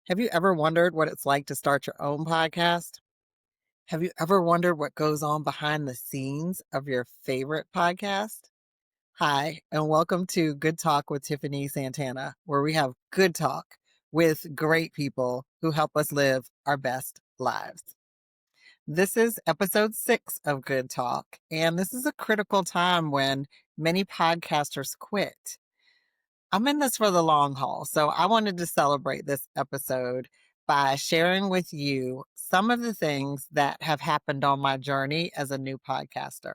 Have you ever wondered what it's like to start your own podcast? Have you ever wondered what goes on behind the scenes of your favorite podcast? Hi, and welcome to Good Talk with Tiffany Santana, where we have good talk with great people who help us live our best lives. This is episode 6 of Good Talk, and this is a critical time when many podcasters quit. I'm in this for the long haul, so I wanted to celebrate this episode by sharing with you some of the things that have happened on my journey as a new podcaster.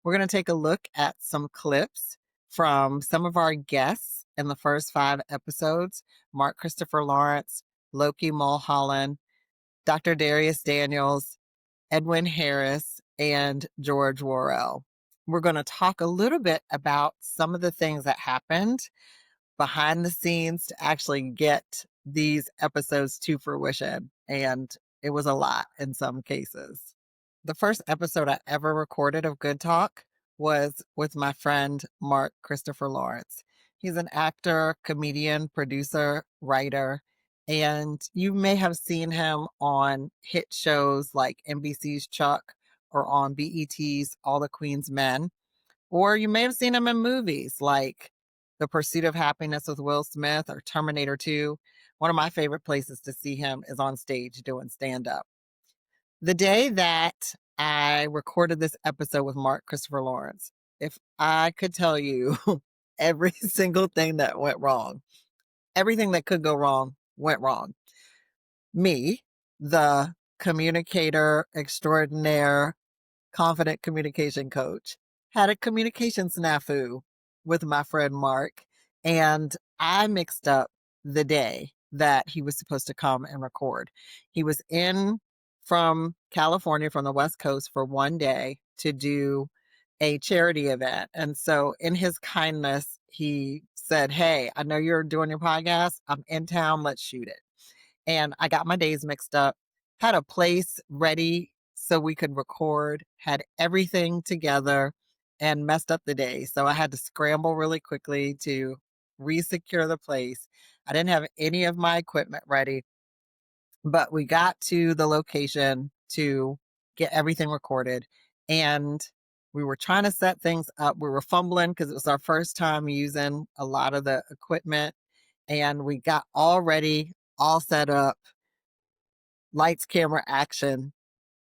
We're going to take a look at some clips from some of our guests in the first 5 episodes: Mark Christopher Lawrence, Loki Mulholland, Dr. Darius Daniels, Edwin Harris, and George Worrell. We're going to talk a little bit about some of the things that happened behind the scenes to actually get these episodes to fruition. And it was a lot in some cases. The first episode I ever recorded of Good Talk was with my friend, Mark Christopher Lawrence. He's an actor, comedian, producer, writer, and you may have seen him on hit shows like NBC's Chuck or on BET's All the Queen's Men. Or you may have seen him in movies like The Pursuit of Happiness with Will Smith or Terminator 2. One of my favorite places to see him is on stage doing stand-up. The day that I recorded this episode with Mark Christopher Lawrence, if I could tell you every single thing that went wrong, everything that could go wrong went wrong. Me, the communicator extraordinaire, confident communication coach, had a communication snafu with my friend Mark, and I mixed up the day that he was supposed to come and record. He was in from California, from the West Coast, for one day to do a charity event. And so in his kindness, he said, "Hey, I know you're doing your podcast. I'm in town. Let's shoot it." And I got my days mixed up, had a place ready so we could record, had everything together, and messed up the day. So I had to scramble really quickly to resecure the place. I didn't have any of my equipment ready, but we got to the location to get everything recorded. And we were trying to set things up. We were fumbling because it was our first time using a lot of the equipment. And we got all ready, all set up, lights, camera, action.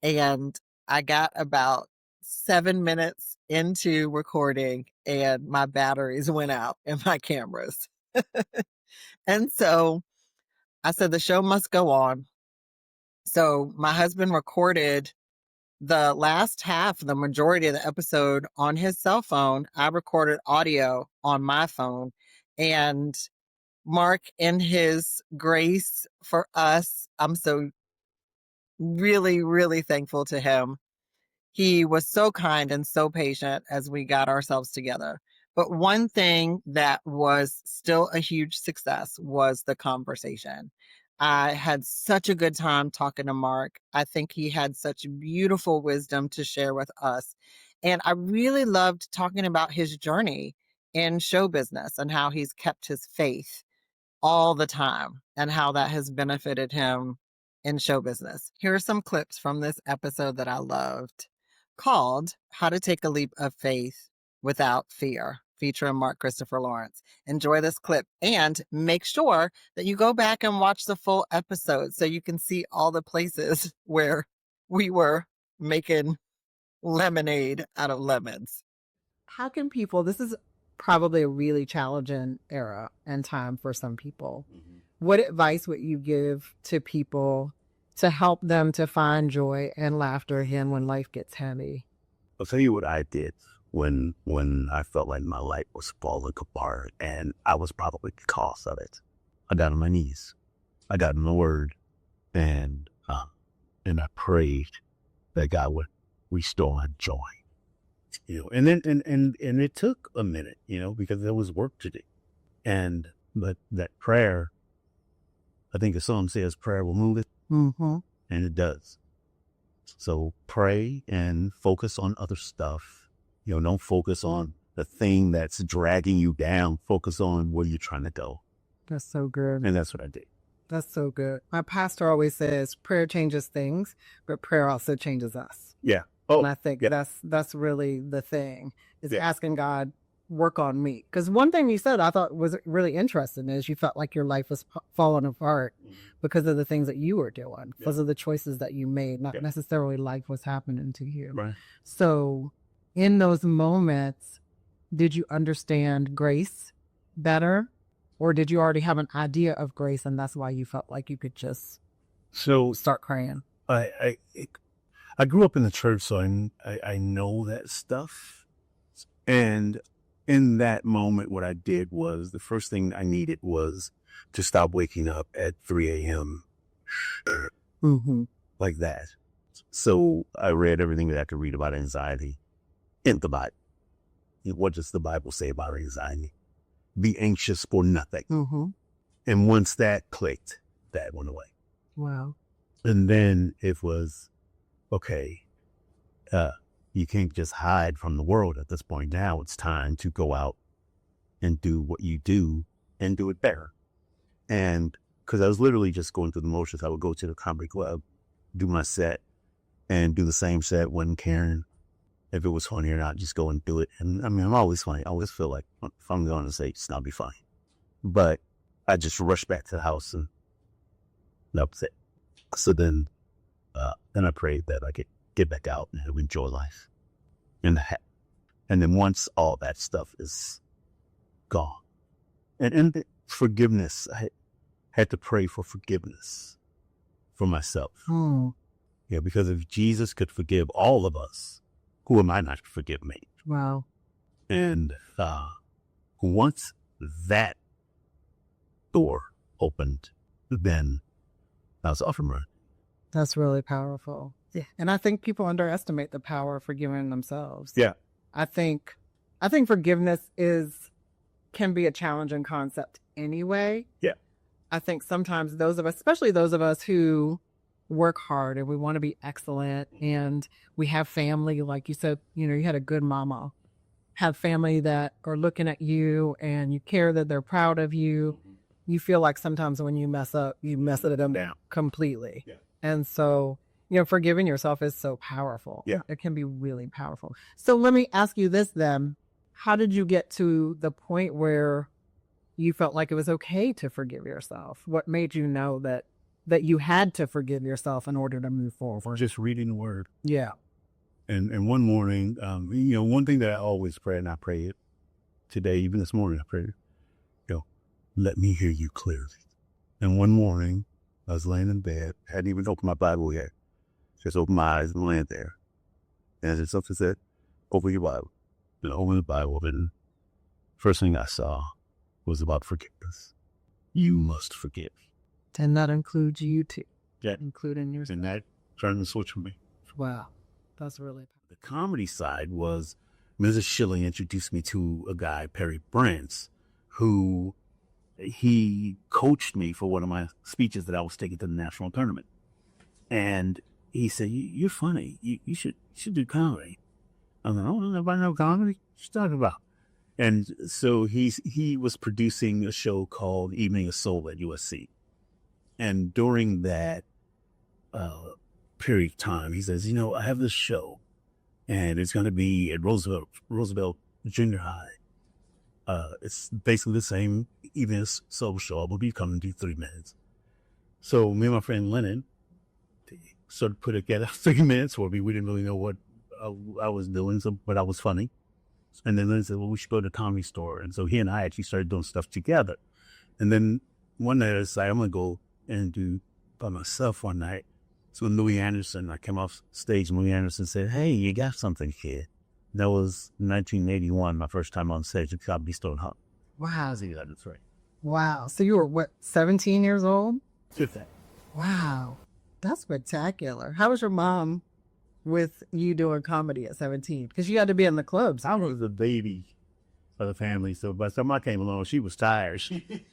And I got about 7 minutes into recording and my batteries went out in my cameras. And so I said, the show must go on. So my husband recorded the last half, the majority of the episode on his cell phone. I recorded audio on my phone. And Mark, in his grace for us, I'm so really, really thankful to him. He was so kind and so patient as we got ourselves together. But one thing that was still a huge success was the conversation. I had such a good time talking to Mark. I think he had such beautiful wisdom to share with us. And I really loved talking about his journey in show business and how he's kept his faith all the time and how that has benefited him in show business. Here are some clips from this episode that I loved, called How to Take a Leap of Faith Without Fear, featuring Mark Christopher Lawrence. Enjoy this clip and make sure that you go back and watch the full episode so you can see all the places where we were making lemonade out of lemons. How can people, this is probably a really challenging era and time for some people. Mm-hmm. What advice would you give to people to help them to find joy and laughter again when life gets heavy? I'll tell you what I did when I felt like my life was falling apart, and I was probably the cause of it. I got on my knees. I got in the Word, and I prayed that God would restore my joy. And then and it took a minute, because there was work to do. But that prayer, I think the song says prayer will move it. Mm-hmm. And it does. So pray and focus on other stuff. Don't focus on the thing that's dragging you down. Focus on where you're trying to go. That's so good. And that's what I did. That's so good. My pastor always says prayer changes things, but prayer also changes us. Yeah. And I think that's really the thing, is asking God, work on me. Because one thing you said I thought was really interesting is you felt like your life was falling apart because of the things that you were doing, because of the choices that you made, not necessarily life was happening to you. Right. So in those moments, did you understand grace better? Or did you already have an idea of grace and that's why you felt like you could just start crying? I grew up in the church, so I know that stuff. And in that moment, what I did was the first thing I needed was to stop waking up at 3 a.m. Like that. So I read everything that I could read about anxiety in the Bible. What does the Bible say about anxiety? Be anxious for nothing. And once that clicked, that went away. Wow. And then it was, okay, you can't just hide from the world at this point. Now it's time to go out and do what you do and do it better. And because I was literally just going through the motions, I would go to the comedy club, do my set, and do the same set, wouldn't caring if it was funny or not, just go and do it. And I mean, I'm always funny. I always feel like if I'm going to say it's not be funny, but I just rushed back to the house and that was it. So then I prayed that I could get back out and enjoy life. And then once all that stuff is gone, and the forgiveness, I had to pray for forgiveness for myself. Yeah, because if Jesus could forgive all of us, who am I not to forgive me? Wow. And once that door opened, then I was off and running. That's really powerful. Yeah. And I think people underestimate the power of forgiving themselves. Yeah. I think forgiveness can be a challenging concept anyway. Yeah. I think sometimes those of us, especially those of us who work hard and we want to be excellent and we have family, like you said, you had a good mama, have family that are looking at you and you care that they're proud of you. You feel like sometimes when you mess up, you mess it up completely. Yeah. And so, forgiving yourself is so powerful. Yeah. It can be really powerful. So let me ask you this then. How did you get to the point where you felt like it was okay to forgive yourself? What made you know that you had to forgive yourself in order to move forward? Just reading the word. Yeah. And one morning, one thing that I always pray, and I pray it today, even this morning, I prayed, let me hear you clearly. And one morning, I was laying in bed, hadn't even opened my Bible yet. Just opened my eyes and laying there. And then something said, open your Bible. And I opened the Bible, and first thing I saw was about forgiveness. You must forgive. And that includes you too. Yeah. Including yourself. And that turned the switch for me. Wow. That's really powerful. The comedy side was Mrs. Schilling introduced me to a guy, Perry Brents, who he coached me for one of my speeches that I was taking to the national tournament. And he said, you're funny. You should do comedy. I'm like, oh, nobody know comedy? What you talking about? And so he was producing a show called Evening of Soul at USC. And during that period of time, he says, I have this show, and it's going to be at Roosevelt Junior High. It's basically the same Evening of Soul show. I will be coming to do 3 minutes. So me and my friend Lennon sort of put together 3 minutes for me. We didn't really know what I was doing, but I was funny. And then Lennon said, well, we should go to the Comedy Store. And so he and I actually started doing stuff together. And then one night I decided I'm going to go and do by myself one night. So Louis Anderson, I came off stage, and Louis Anderson said, hey, you got something here. That was 1981, my first time on stage at Comedy Store in Hunt. Wow. That's right. Wow. So you were, 17 years old? Just that. Wow. That's spectacular. How was your mom with you doing comedy at 17? Because you had to be in the clubs. I was the baby of the family, so by the time I came along, she was tired. She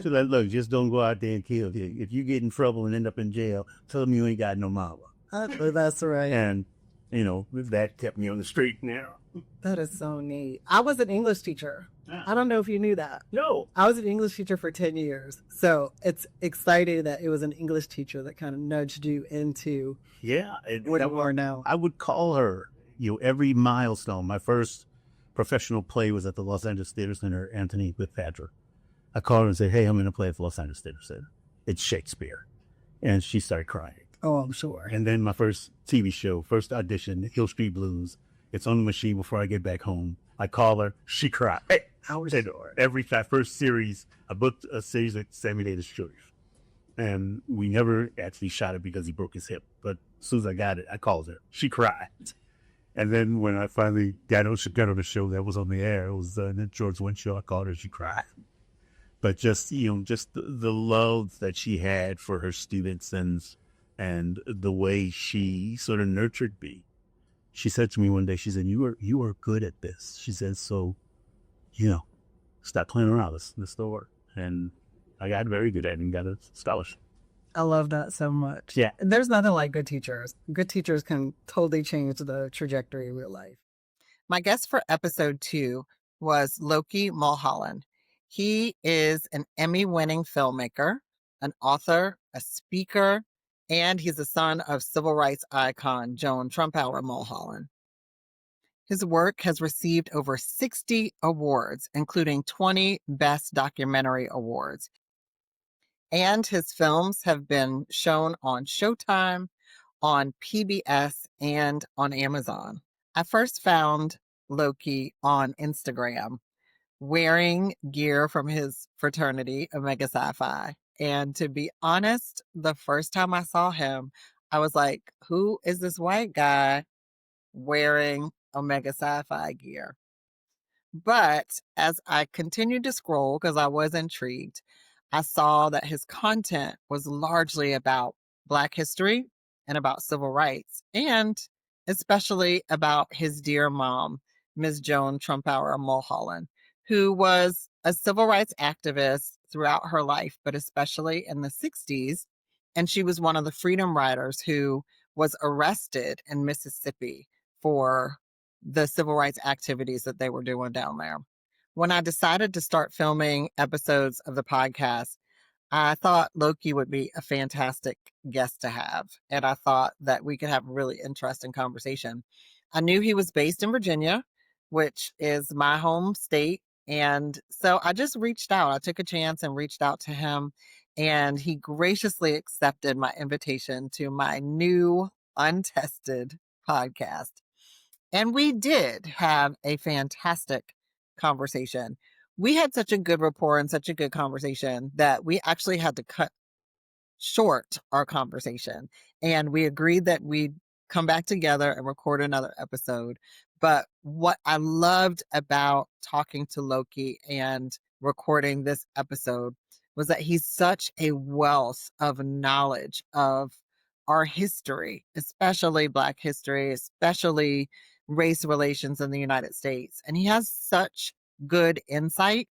said, look, just don't go out there and kill. If you get in trouble and end up in jail, tell them you ain't got no mama. That's right. And, that kept me on the straight and narrow. That is so neat. I was an English teacher I don't know if you knew that. No. I was an English teacher for 10 years. So it's exciting that it was an English teacher that kind of nudged you into Yeah. what you are now. I would call her, every milestone. My first professional play was at the Los Angeles Theater Center, Anthony with Padra. I called her and said, hey, I'm going to play at the Los Angeles Theater Center. It's Shakespeare. And she started crying. Oh, I'm sure. And then my first TV show, first audition, Hill Street Blues. It's on the machine before I get back home. I call her, she cried. Hey, every time, first series, I booked a series with Sammy Davis Jr. And we never actually shot it because he broke his hip. But as soon as I got it, I called her. She cried. And then when I finally got on the show that was on the air, it was George Winshaw. I called her, she cried. But just, just the love that she had for her students and the way she sort of nurtured me. She said to me one day, she said, you are good at this. She said, so, stop playing around. Let's do work. And I got very good at it and got a scholarship. I love that so much. Yeah. There's nothing like good teachers. Good teachers can totally change the trajectory of your life. My guest for episode 2 was Loki Mulholland. He is an Emmy-winning filmmaker, an author, a speaker, and he's the son of civil rights icon Joan Trumpauer Mulholland. His work has received over 60 awards, including 20 Best Documentary Awards. And his films have been shown on Showtime, on PBS, and on Amazon. I first found Loki on Instagram wearing gear from his fraternity, Omega Psi Phi. And to be honest, the first time I saw him, I was like, who is this white guy wearing Omega Psi Phi gear? But as I continued to scroll, because I was intrigued, I saw that his content was largely about Black history and about civil rights, and especially about his dear mom, Ms. Joan Trumpauer Mulholland, who was a civil rights activist throughout her life, but especially in the 60s. And she was one of the freedom riders who was arrested in Mississippi for the civil rights activities that they were doing down there. When I decided to start filming episodes of the podcast, I thought Loki would be a fantastic guest to have. And I thought that we could have a really interesting conversation. I knew he was based in Virginia, which is my home state. And so I just reached out. I took a chance and reached out to him. And he graciously accepted my invitation to my new untested podcast. And we did have a fantastic conversation. We had such a good rapport and such a good conversation that we actually had to cut short our conversation. And we agreed that we'd come back together and record another episode. But what I loved about talking to Loki and recording this episode was that he's such a wealth of knowledge of our history, especially Black history, especially race relations in the United States. And he has such good insight.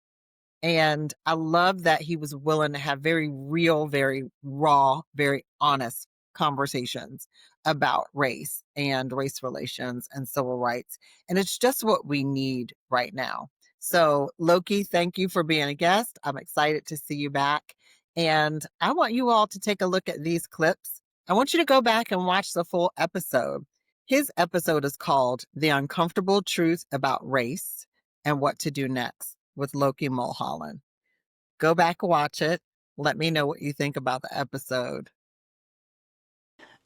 And I love that he was willing to have very real, very raw, very honest conversations about race and race relations and civil rights. And it's just what we need right now. So, Loki, thank you for being a guest. I'm excited to see you back. And I want you all to take a look at these clips. I want you to go back and watch the full episode. His episode is called The Uncomfortable Truth About Race and What to Do Next with Loki Mulholland. Go back, watch it. Let me know what you think about the episode.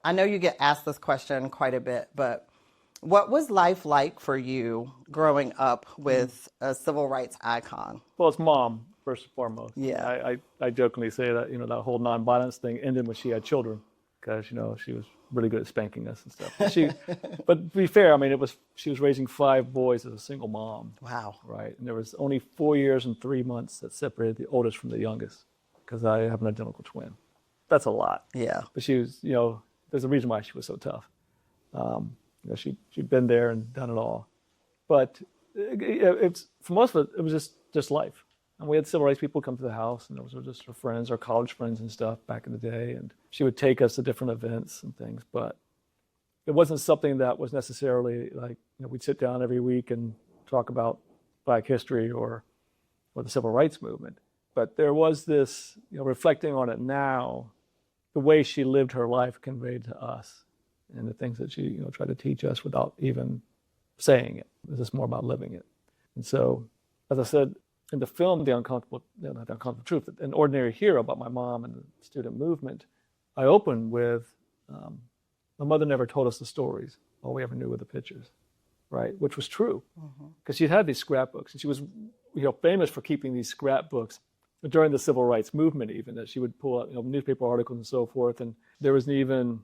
I know you get asked this question quite a bit, but what was life like for you growing up with a civil rights icon? Well, it's mom, first and foremost. Yeah. I jokingly say that, that whole nonviolence thing ended when she had children because, she was really good at spanking us and stuff. But to be fair, she was raising 5 boys as a single mom. Wow. Right. And there was only 4 years and 3 months that separated the oldest from the youngest because I have an identical twin. That's a lot. Yeah. But she was, there's a reason why she was so tough. She'd been there and done it all. But it's for most of it, it was just life. And we had civil rights people come to the house, and those were just her friends, our college friends and stuff back in the day. And she would take us to different events and things. But it wasn't something that was necessarily like, we'd sit down every week and talk about Black history or or the civil rights movement. But there was this, reflecting on it now, the way she lived her life conveyed to us, and the things that she, tried to teach us without even saying it. It was just more about living it. And so, as I said, in the film, not the Uncomfortable Truth, An Ordinary Hero, about my mom and the student movement, I opened with, my mother never told us the stories. All we ever knew were the pictures, right? Which was true, because she'd had these scrapbooks, and she was, famous for keeping these scrapbooks during the civil rights movement, even, that she would pull out, newspaper articles and so forth. And there was even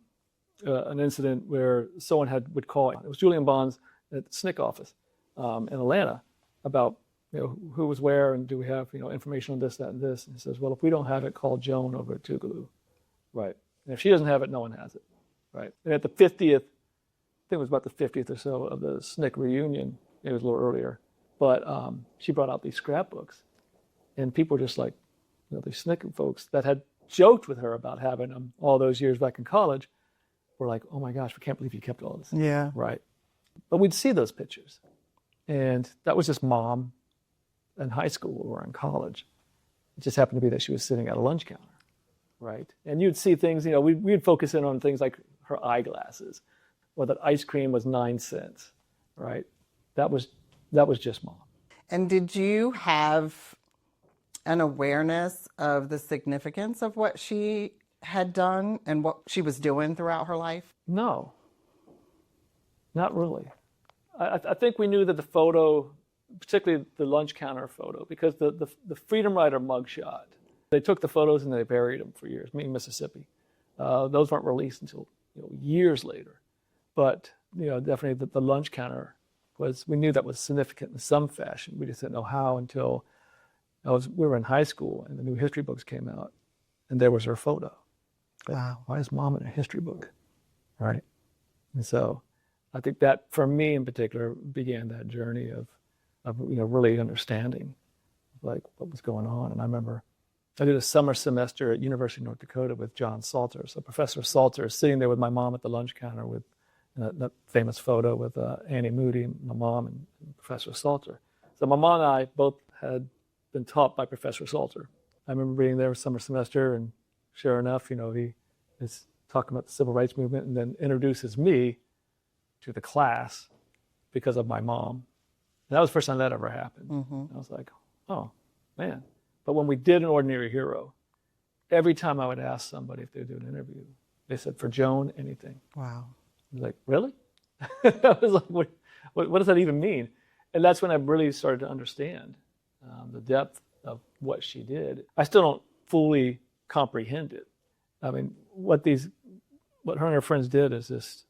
an incident where someone would call. It was Julian Bonds at the SNCC office in Atlanta about, who was where, and do we have, information on this, that, and this. And he says, well, if we don't have it, call Joan over at Tougaloo. Right. And if she doesn't have it, no one has it. Right. And at the 50th, I think it was about the 50th or so of the SNCC reunion, it was a little earlier, but she brought out these scrapbooks. And people were just like, these SNCC folks that had joked with her about having them all those years back in college were like, oh my gosh, we can't believe you kept all this. Yeah. Right. But we'd see those pictures. And that was just mom in high school or in college. It just happened to be that she was sitting at a lunch counter. Right. And you'd see things, we'd focus in on things like her eyeglasses, or that ice cream was 9 cents. Right. That was just mom. And did you have an awareness of the significance of what she had done and what she was doing throughout her life? No, not really. I think we knew that the photo, particularly the lunch counter photo, because the Freedom Rider mugshot, they took the photos and they buried them for years, me in Mississippi. Those weren't released until years later. But definitely the lunch counter we knew that was significant in some fashion. We just didn't know how until we were in high school and the new history books came out, and there was her photo. Wow. Why is mom in a history book? Right. And so I think that, for me in particular, began that journey of really understanding like what was going on. And I remember I did a summer semester at University of North Dakota with John Salter. So Professor Salter is sitting there with my mom at the lunch counter with that famous photo with Annie Moody, my mom, and Professor Salter. So my mom and I both had been taught by Professor Salter. I remember being there summer semester, and sure enough, he is talking about the civil rights movement and then introduces me to the class because of my mom. And that was the first time that ever happened. Mm-hmm. I was like, oh, man. But when we did An Ordinary Hero, every time I would ask somebody if they would do an interview, they said, for Joan, anything. Wow. I was like, really? I was like, what does that even mean? And that's when I really started to understand the depth of what she did. I still don't fully comprehend it. I mean, what her and her friends did is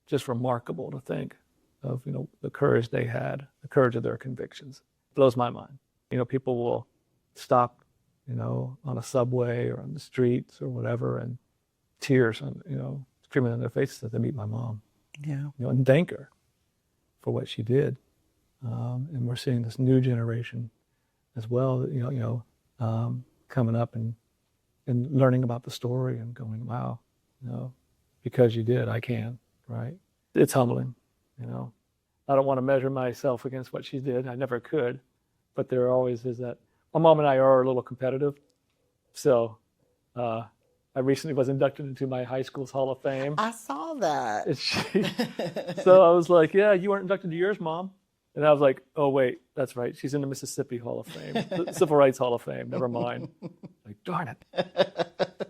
just remarkable to think of, the courage they had, the courage of their convictions. It blows my mind. People will stop, on a subway or on the streets or whatever, and tears, screaming in their faces that they meet my mom. Yeah. And thank her for what she did. And we're seeing this new generation as well, coming up and learning about the story and going, wow, because you did, I can, right? It's humbling, I don't want to measure myself against what she did. I never could, but there always is that. My mom and I are a little competitive, so I recently was inducted into my high school's Hall of Fame. I saw that. So I was like, yeah, you weren't inducted to yours, Mom. And I was like, oh, wait, that's right. She's in the Mississippi Hall of Fame, the Civil Rights Hall of Fame. Never mind. Like, darn it.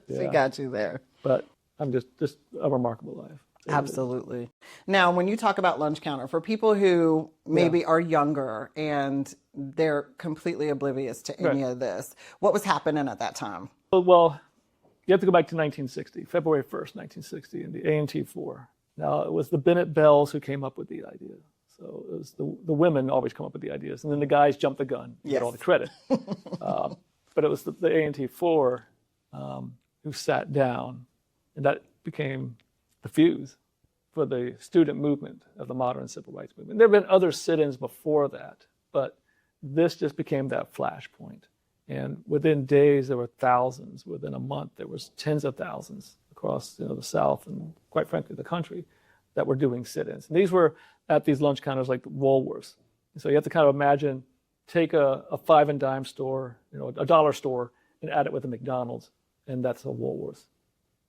She got you there. But I'm just a remarkable life. Absolutely. Now, when you talk about lunch counter, for people who maybe are younger and they're completely oblivious to any of this, what was happening at that time? Well, you have to go back to 1960, February 1st, 1960, in the A&T 4. Now, it was the Bennett Bells who came up with the idea. So it was the women always come up with the ideas, and then the guys jump the gun, get all the credit. But it was the A&T 4 who sat down, and that became the fuse for the student movement of the modern civil rights movement. There have been other sit-ins before that, but this just became that flashpoint. And within days, there were thousands. Within a month, there was tens of thousands across the South and, quite frankly, the country that were doing sit-ins. And these were at these lunch counters like the Woolworths. So you have to kind of imagine take a five and dime store, a dollar store, and add it with a McDonald's, and that's a Woolworths.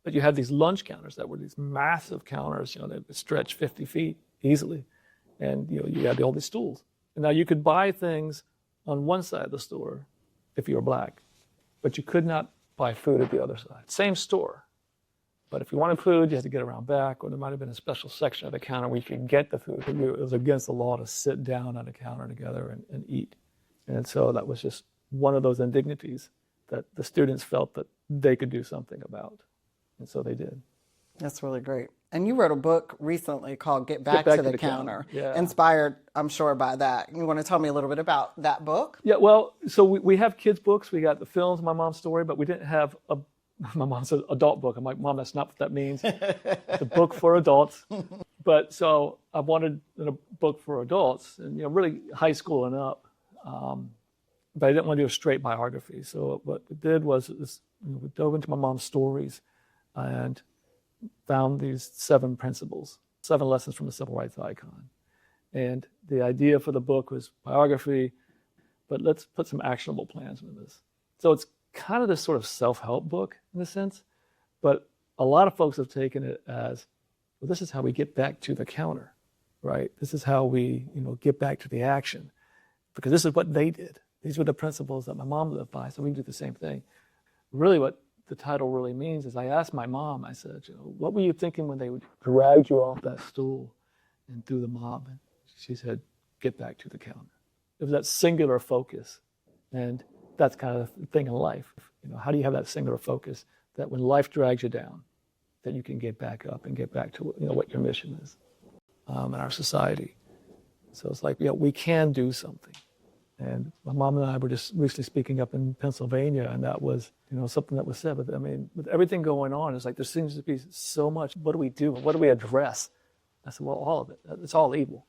But you had these lunch counters that were these massive counters, that would stretch 50 feet easily. And, you had all these stools. And now you could buy things on one side of the store if you were black, but you could not buy food at the other side. Same store. But if you wanted food, you had to get around back, or there might have been a special section of the counter where you could get the food. It was against the law to sit down at a counter together and eat. And so that was just one of those indignities that the students felt that they could do something about. And so they did. That's really great. And you wrote a book recently called Get Back to the Counter. Yeah. Inspired, I'm sure, by that. You want to tell me a little bit about that book? Yeah, well, so we have kids' books. We got the films, My Mom's Story, but we didn't have my mom said adult book. I'm like, Mom, that's not what that means. It's a book for adults. But so I wanted a book for adults, and really high school and up. But I didn't want to do a straight biography. So what we did was we dove into my mom's stories and found these 7 principles, 7 lessons from a civil rights icon. And the idea for the book was biography, but let's put some actionable plans into this. So it's kind of this sort of self-help book in a sense, but a lot of folks have taken it as, well, this is how we get back to the counter, right? This is how we, get back to the action, because this is what they did. These were the principles that my mom lived by, so we can do the same thing. Really what the title really means is I asked my mom, I said, what were you thinking when they dragged you off that stool and through the mob? And she said, get back to the counter. It was that singular focus. And that's kind of the thing in life. How do you have that singular focus that when life drags you down, that you can get back up and get back to what your mission is in our society. So it's like, we can do something. And my mom and I were just recently speaking up in Pennsylvania, and that was, something that was said. But I mean, with everything going on, it's like there seems to be so much. What do we do? What do we address? I said, well, all of it. It's all evil,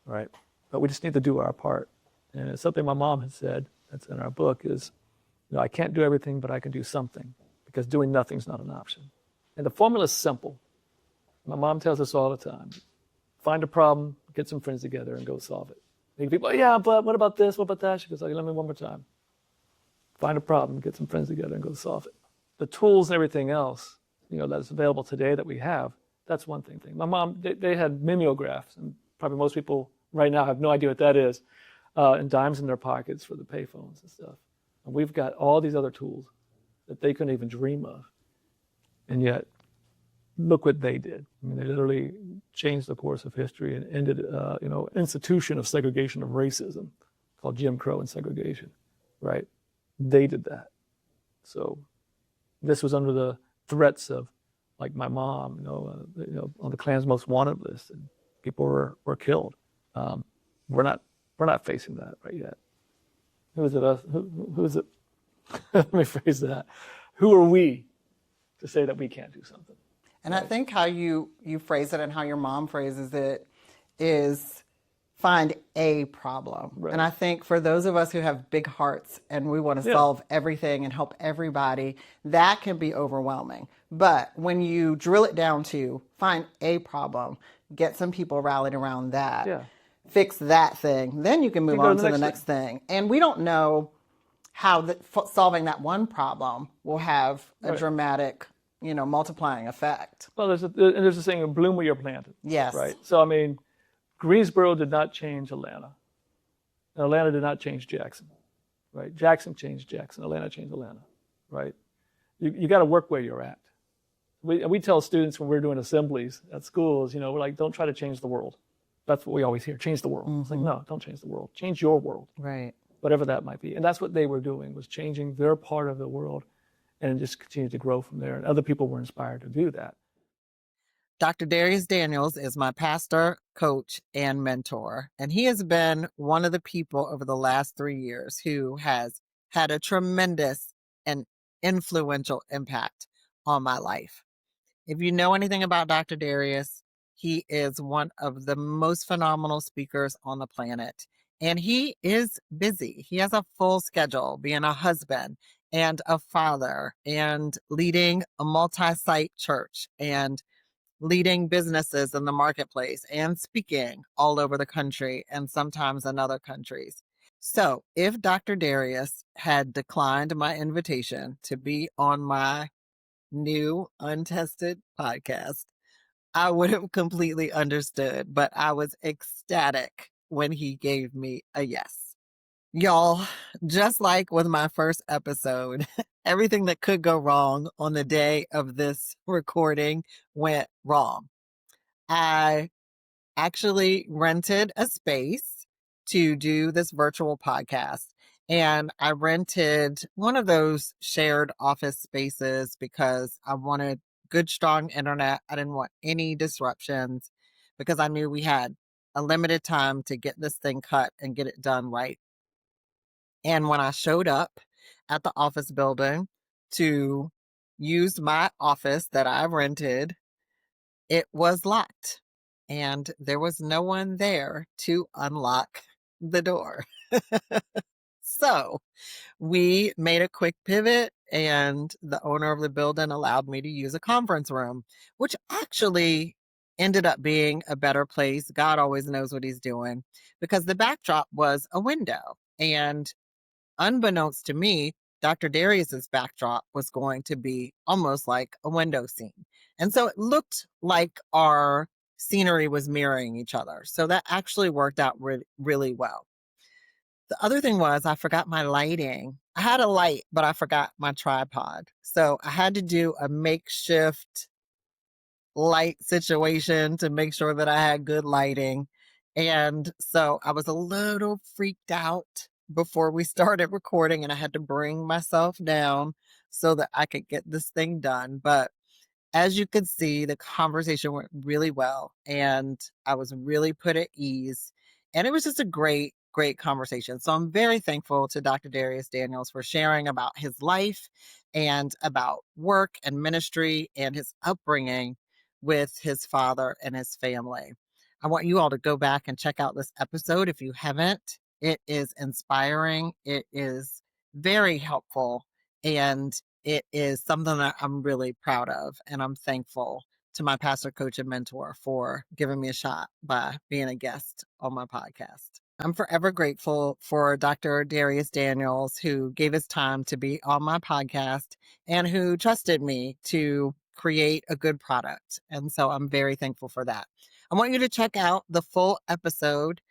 right? But we just need to do our part. And it's something my mom had said, that's in our book, is, I can't do everything, but I can do something, because doing nothing is not an option. And the formula is simple. My mom tells us all the time. Find a problem, get some friends together, and go solve it. And people, yeah, but what about this? What about that? She goes, let me one more time. Find a problem, get some friends together, and go solve it. The tools and everything else, that's available today that we have, that's one thing. My mom, they had mimeographs, and probably most people right now have no idea what that is, and dimes in their pockets for the payphones and stuff. And we've got all these other tools that they couldn't even dream of. And yet, look what they did. I mean, they literally changed the course of history and ended, institution of segregation of racism called Jim Crow and segregation, right? They did that. So this was under the threats of, like my mom, on the Klan's most wanted list, and people were killed. We're not facing that right yet. Who is it us? Who is it? Let me phrase that. Who are we to say that we can't do something? And right. I think how you phrase it and how your mom phrases it is find a problem. Right. And I think for those of us who have big hearts and we want to solve everything and help everybody, that can be overwhelming. But when you drill it down to find a problem, get some people rallied around that, fix that thing, then you can move on to the next thing. And we don't know how solving that one problem will have a dramatic, multiplying effect. Well, there's a saying, bloom where you're planted. Yes. Right. So, I mean, Greensboro did not change Atlanta. And Atlanta did not change Jackson. Right. Jackson changed Jackson. Atlanta changed Atlanta. Right. You got to work where you're at. We tell students when we're doing assemblies at schools, we're like, don't try to change the world. That's what we always hear. Change the world. Mm-hmm. It's like, no, don't change the world. Change your world. Right. Whatever that might be. And that's what they were doing, was changing their part of the world, and just continued to grow from there. And other people were inspired to do that. Dr. Darius Daniels is my pastor, coach, and mentor. And he has been one of the people over the last 3 years who has had a tremendous and influential impact on my life. If you know anything about Dr. Darius, he is one of the most phenomenal speakers on the planet. And he is busy. He has a full schedule, being a husband and a father and leading a multi-site church and leading businesses in the marketplace and speaking all over the country and sometimes in other countries. So, if Dr. Darius had declined my invitation to be on my new untested podcast, I would have completely understood, but I was ecstatic when he gave me a yes. Y'all, just like with my first episode, everything that could go wrong on the day of this recording went wrong. I actually rented a space to do this virtual podcast. And I rented one of those shared office spaces because I wanted good, strong internet. I didn't want any disruptions because I knew we had a limited time to get this thing cut and get it done right. And when I showed up at the office building to use my office that I rented, it was locked and there was no one there to unlock the door. So we made a quick pivot, and the owner of the building allowed me to use a conference room, which actually ended up being a better place. God always knows what he's doing because the backdrop was a window. And unbeknownst to me, Dr. Darius's backdrop was going to be almost like a window scene. And so it looked like our scenery was mirroring each other. So that actually worked out really well. The other thing was I forgot my lighting. I had a light, but I forgot my tripod. So I had to do a makeshift light situation to make sure that I had good lighting. And so I was a little freaked out before we started recording, and I had to bring myself down so that I could get this thing done. But as you could see, the conversation went really well, and I was really put at ease. And it was just a great, great conversation. So I'm very thankful to Dr. Darius Daniels for sharing about his life and about work and ministry and his upbringing with his father and his family. I want you all to go back and check out this episode if you haven't. It is inspiring, it is very helpful, and it is something that I'm really proud of. And I'm thankful to my pastor, coach, and mentor for giving me a shot by being a guest on my podcast. I'm forever grateful for Dr. Darius Daniels, who gave his time to be on my podcast and who trusted me to create a good product. And so I'm very thankful for that. I want you to check out the full episode.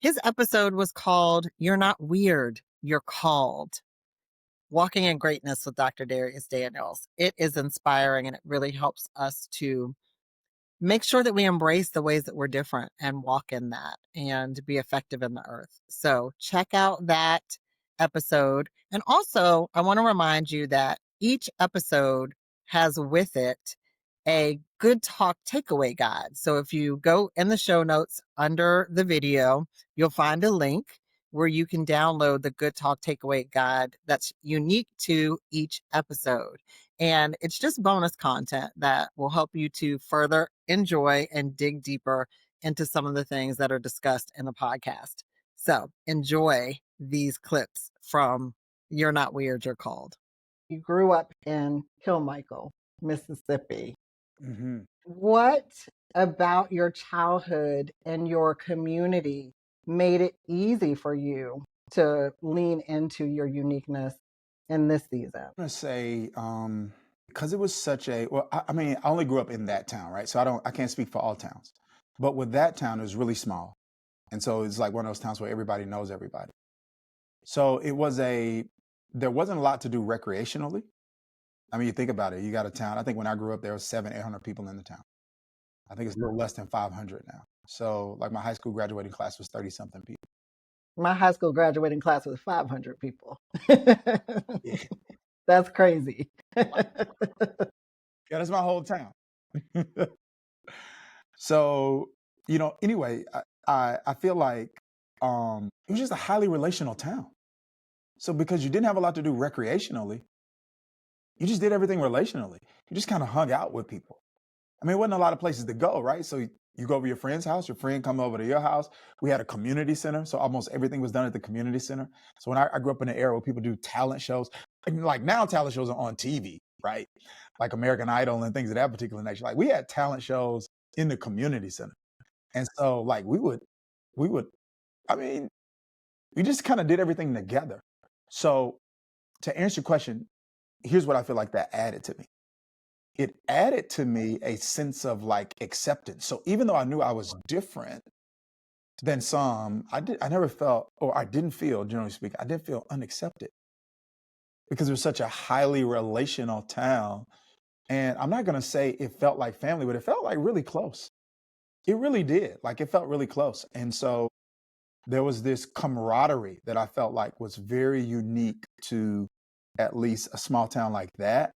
His episode was called You're Not Weird, You're Called. Walking in Greatness with Dr. Darius Daniels. It is inspiring and it really helps us to make sure that we embrace the ways that we're different and walk in that and be effective in the earth. So check out that episode. And also, I want to remind you that each episode has with it a good talk takeaway guide. So if you go in the show notes under the video, you'll find a link where you can download the good talk takeaway guide that's unique to each episode. And it's just bonus content that will help you to further enjoy and dig deeper into some of the things that are discussed in the podcast. So enjoy these clips from You're Not Weird, You're Called. You grew up in Kilmichael, Mississippi. Mm-hmm. What about your childhood and your community made it easy for you to lean into your uniqueness in this season? I'm gonna say because it was such a I mean, I only grew up in that town, right? So I can't speak for all towns, but with that town, it was really small, and so it's like one of those towns where everybody knows everybody. So there wasn't a lot to do recreationally. I mean, you think about it. You got a town. I think when I grew up, there was 800 people in the town. I think it's a little less than 500 now. So like my high school graduating class was 30 something people. My high school graduating class was 500 people. Yeah. That's crazy. Yeah, that's my whole town. So, anyway, I feel like it was just a highly relational town. So because you didn't have a lot to do recreationally, you just did everything relationally. You just kind of hung out with people. I mean, it wasn't a lot of places to go, right? So you go over to your friend's house, your friend come over to your house. We had a community center, so almost everything was done at the community center. So when I grew up in an era where people do talent shows, like now talent shows are on TV, right? Like American Idol and things of that particular nature. Like we had talent shows in the community center. And so like we would, I mean, We just kind of did everything together. So to answer your question, here's what I feel like that added to me. It added to me a sense of like acceptance. So even though I knew I was different than some, I never felt, or I didn't feel, generally speaking, I didn't feel unaccepted because it was such a highly relational town. And I'm not gonna say it felt like family, but it felt like really close. It really did. Like it felt really close. And so there was this camaraderie that I felt like was very unique to at least a small town like that.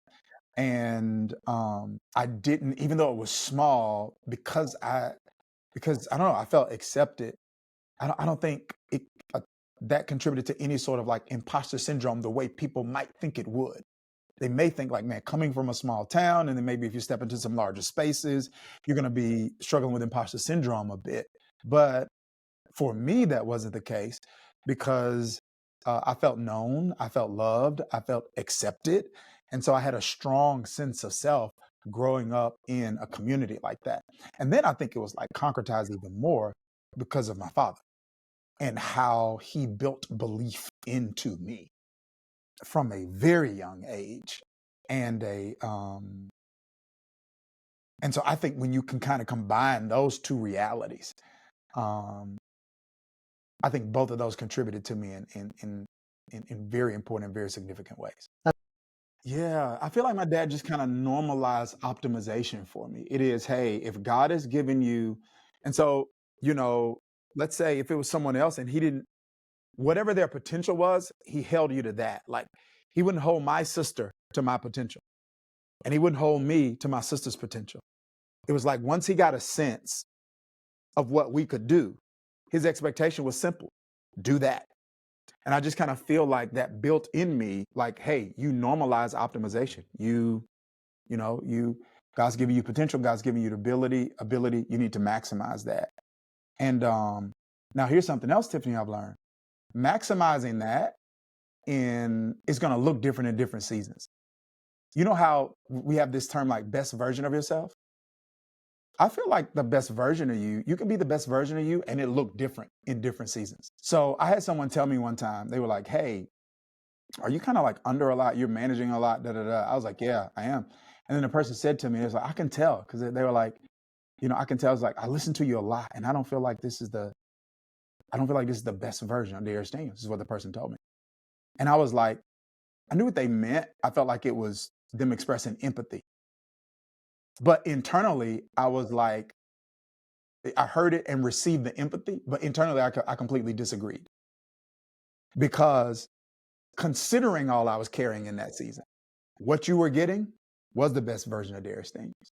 And I didn't, even though it was small, because I don't know, I felt accepted. I don't think it that contributed to any sort of like imposter syndrome the way people might think it would. They may think like, man, coming from a small town, and then maybe if you step into some larger spaces, you're going to be struggling with imposter syndrome a bit. But for me, that wasn't the case because I felt known, I felt loved, I felt accepted. And so I had a strong sense of self growing up in a community like that. And then I think it was like concretized even more because of my father and how he built belief into me from a very young age. And and so I think when you can kind of combine those two realities, um, I think both of those contributed to me in very important and very significant ways. Yeah, I feel like my dad just kind of normalized optimization for me. It is, hey, if God has given you, and so, you know, let's say if it was someone else and he didn't, whatever their potential was, he held you to that. Like he wouldn't hold my sister to my potential, and he wouldn't hold me to my sister's potential. It was like once he got a sense of what we could do, his expectation was simple: do that. And I just kind of feel like that built in me, like, hey, you normalize optimization. You God's giving you potential, God's giving you the ability, you need to maximize that. And now here's something else, Tiffany, I've learned. Maximizing that in is gonna look different in different seasons. You know how we have this term like best version of yourself? I feel like the best version of you can be the best version of you and it look different in different seasons. So I had someone tell me one time, they were like, hey, are you kind of like under a lot? You're managing a lot, da da da. I was like, yeah, I am. And then the person said to me, it was like, I can tell, because they were like, I can tell. It's like I listen to you a lot, and I don't feel like this is the best version of Darius Daniels. This is what the person told me, and I was like, I knew what they meant. I felt like it was them expressing empathy, but internally, I was like, I heard it and received the empathy, but internally, I completely disagreed because considering all I was carrying in that season, what you were getting was the best version of Darius Daniels.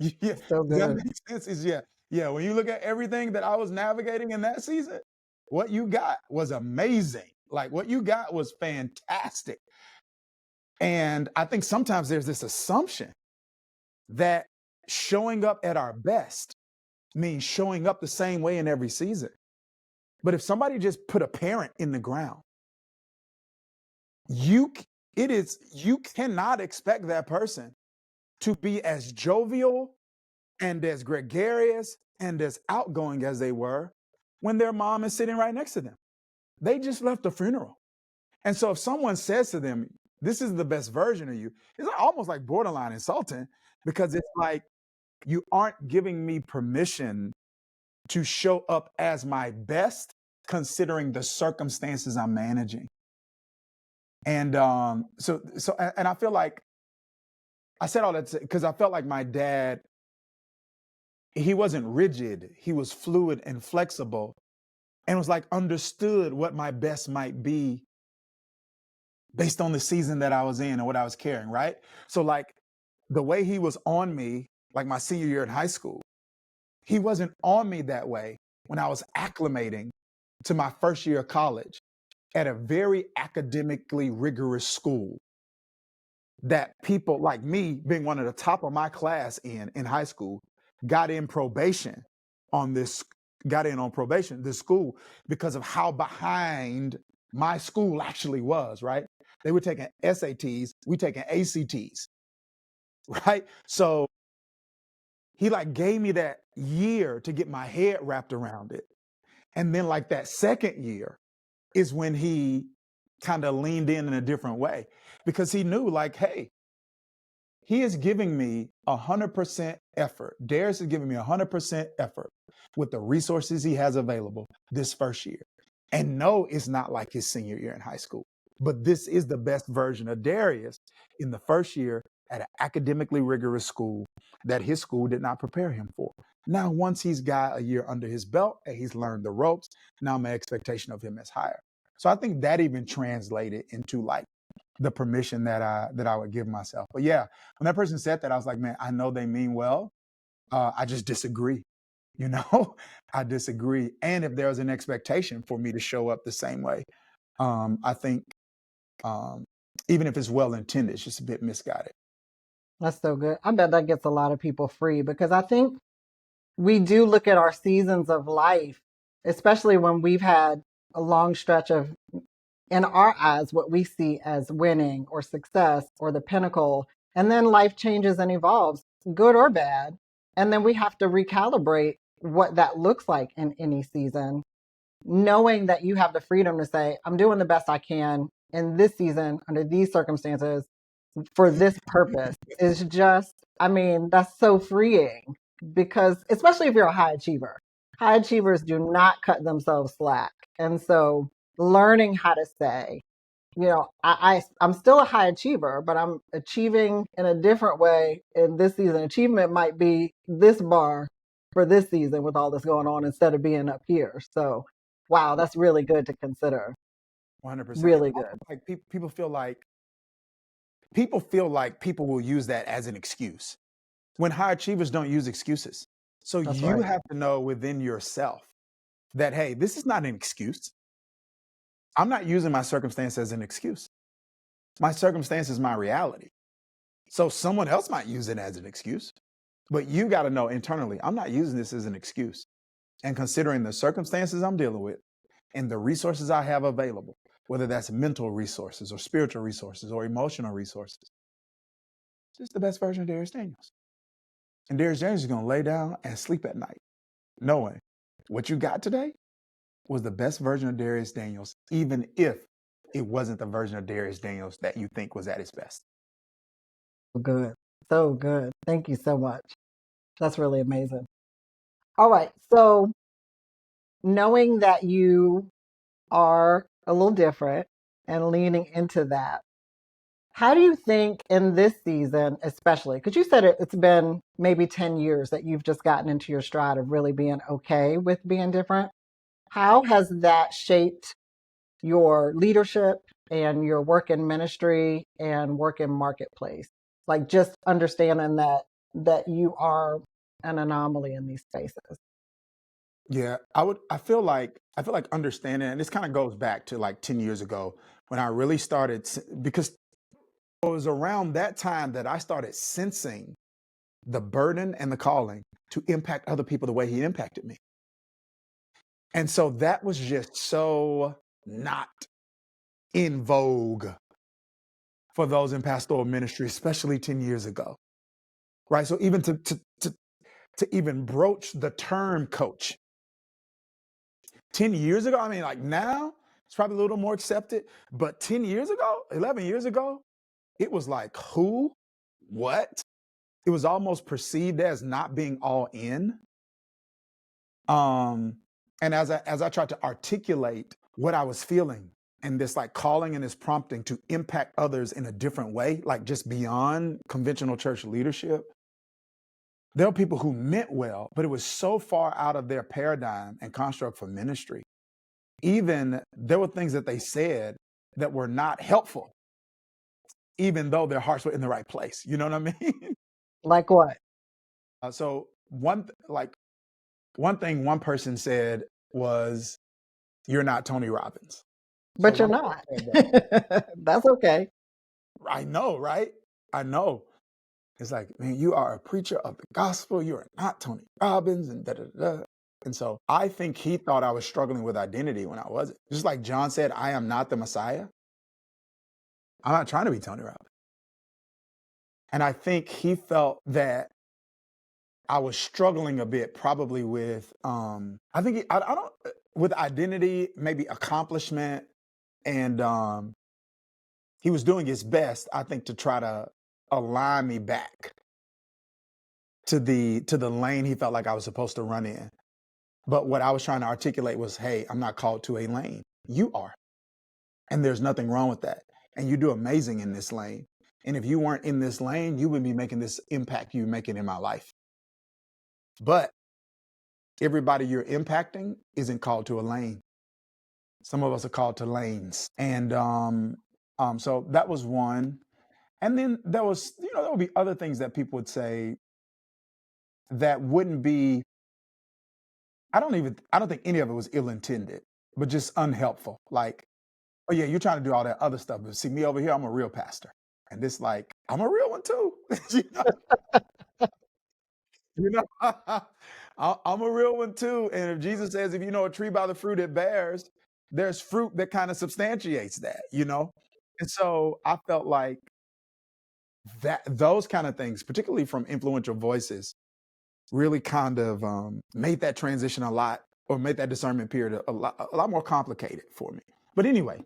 Yeah, So does that good. make sense? Yeah. When you look at everything that I was navigating in that season, what you got was amazing. Like what you got was fantastic. And I think sometimes there's this assumption that showing up at our best means showing up the same way in every season. But if somebody just put a parent in the ground, you cannot expect that person to be as jovial and as gregarious and as outgoing as they were when their mom is sitting right next to them. They just left a funeral. And so if someone says to them, this is the best version of you, it's almost like borderline insulting because it's like, you aren't giving me permission to show up as my best considering the circumstances I'm managing. And and I feel like I said all that because I felt like my dad, he wasn't rigid. He was fluid and flexible and was like understood what my best might be based on the season that I was in and what I was carrying, right? So like the way he was on me, like my senior year in high school, he wasn't on me that way when I was acclimating to my first year of college at a very academically rigorous school that people like me, being one of the top of my class in high school, got in on probation, this school, because of how behind my school actually was, right? They were taking SATs, we taking ACTs, right? So he like gave me that year to get my head wrapped around it. And then like that second year is when he kind of leaned in a different way, because he knew like, hey, he is giving me 100% effort. Darius is giving me 100% effort with the resources he has available this first year. And no, it's not like his senior year in high school, but this is the best version of Darius in the first year at an academically rigorous school that his school did not prepare him for. Now, once he's got a year under his belt and he's learned the ropes, now my expectation of him is higher. So I think that even translated into like the permission that I would give myself. But yeah, when that person said that, I was like, man, I know they mean well. I just disagree. You know, I disagree. And if there's an expectation for me to show up the same way, I think even if it's well intended, it's just a bit misguided. That's so good. I bet that gets a lot of people free, because I think we do look at our seasons of life, especially when we've had a long stretch of, in our eyes, what we see as winning or success or the pinnacle. And then life changes and evolves, good or bad. And then we have to recalibrate what that looks like in any season, knowing that you have the freedom to say, I'm doing the best I can in this season under these circumstances for this purpose is just, I mean, that's so freeing, because especially if you're a high achiever, high achievers do not cut themselves slack. And so learning how to say, you know, I'm still a high achiever, but I'm achieving in a different way in this season. Achievement might be this bar for this season with all this going on, instead of being up here. So, wow, that's really good to consider. 100%. Really good. Like people feel like people will use that as an excuse when high achievers don't use excuses. So That's you right. have to know within yourself that, hey, this is not an excuse. I'm not using my circumstance as an excuse. My circumstance is my reality. So someone else might use it as an excuse, but you got to know internally, I'm not using this as an excuse. And considering the circumstances I'm dealing with and the resources I have available, whether that's mental resources or spiritual resources or emotional resources, it's just the best version of Darius Daniels. And Darius Daniels is going to lay down and sleep at night, knowing what you got today was the best version of Darius Daniels, even if it wasn't the version of Darius Daniels that you think was at its best. Good. So good. Thank you so much. That's really amazing. All right. So, knowing that you are a little different and leaning into that, how do you think in this season, especially, because you said it's been maybe 10 years that you've just gotten into your stride of really being okay with being different? How has that shaped your leadership and your work in ministry and work in marketplace? Like, just understanding that you are an anomaly in these spaces. Yeah, I feel like understanding, and this kind of goes back to like 10 years ago when I really started, because it was around that time that I started sensing the burden and the calling to impact other people the way he impacted me. And so that was just so not in vogue for those in pastoral ministry, especially 10 years ago. Right. So even to even broach the term coach 10 years ago, I mean, like now it's probably a little more accepted, but 10 years ago, 11 years ago, it was like, who, what? It was almost perceived as not being all in. And as I tried to articulate what I was feeling and this like calling and this prompting to impact others in a different way, like just beyond conventional church leadership, there were people who meant well, but it was so far out of their paradigm and construct for ministry. Even there were things that they said that were not helpful, even though their hearts were in the right place. You know what I mean? Like what? So one thing one person said was, "You're not Tony Robbins." So But you're when not. I said that, That's okay. I know, right? I know. It's like, man, you are a preacher of the gospel. You are not Tony Robbins, and da da da. And so I think he thought I was struggling with identity when I wasn't. Just like John said, I am not the Messiah. I'm not trying to be Tony Robbins. And I think he felt that I was struggling a bit, probably with. I think I don't. with identity, maybe accomplishment, and he was doing his best, I think, to try to align me back to the lane he felt like I was supposed to run in. But what I was trying to articulate was, hey, I'm not called to a lane. You are. And there's nothing wrong with that. And you do amazing in this lane. And if you weren't in this lane, you wouldn't be making this impact you're making in my life. But everybody you're impacting isn't called to a lane. Some of us are called to lanes. And so that was one. And then there was, there would be other things that people would say that wouldn't be, I don't think any of it was ill-intended, but just unhelpful. Like, oh yeah, you're trying to do all that other stuff, but see me over here, I'm a real pastor. And this like, I'm a real one too. you know, you know? I'm a real one too. And if Jesus says, if you know a tree by the fruit it bears, there's fruit that kind of substantiates that. And so I felt like that those kind of things, particularly from influential voices, really kind of made that transition a lot, or made that discernment period a lot more complicated for me. But anyway,